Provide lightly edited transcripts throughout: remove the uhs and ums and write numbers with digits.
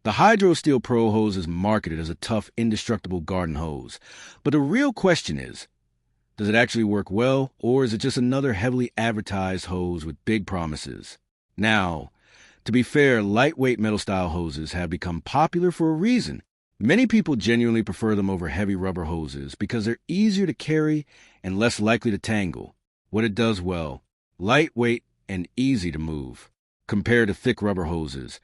The Hydrosteel Pro Hose is marketed as a tough, indestructible garden hose. But the real question is, does it actually work well, or is it just another heavily advertised hose with big promises? Now, to be fair, lightweight metal-style hoses have become popular for a reason. Many people genuinely prefer them over heavy rubber hoses because they're easier to carry and less likely to tangle. What it does well: lightweight and easy to move. Compared to thick rubber hoses,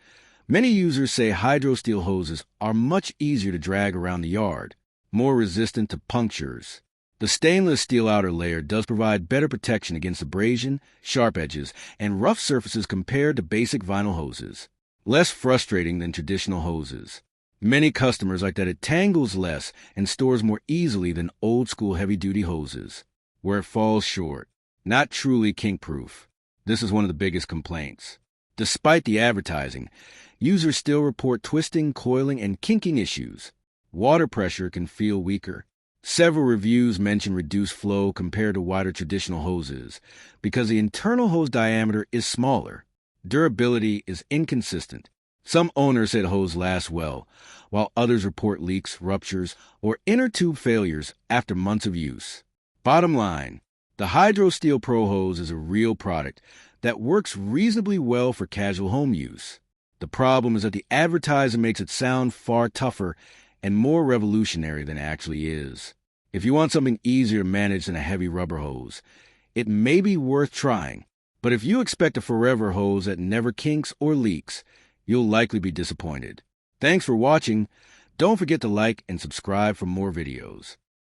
many users say Hydrosteel hoses are much easier to drag around the yard, more resistant to punctures. The stainless steel outer layer does provide better protection against abrasion, sharp edges, and rough surfaces compared to basic vinyl hoses. Less frustrating than traditional hoses. Many customers like that it tangles less and stores more easily than old-school heavy-duty hoses. Where it falls short: not truly kink-proof. This is one of the biggest complaints. Despite the advertising, users still report twisting, coiling, and kinking issues. Water pressure can feel weaker. Several reviews mention reduced flow compared to wider traditional hoses because the internal hose diameter is smaller. Durability is inconsistent. Some owners say the hose lasts well, while others report leaks, ruptures, or inner tube failures after months of use. Bottom line, the Hydrosteel Pro Hose is a real product that works reasonably well for casual home use. The problem is that the advertiser makes it sound far tougher and more revolutionary than it actually is. If you want something easier to manage than a heavy rubber hose, it may be worth trying. But if you expect a forever hose that never kinks or leaks, you'll likely be disappointed. Thanks for watching. Don't forget to like and subscribe for more videos.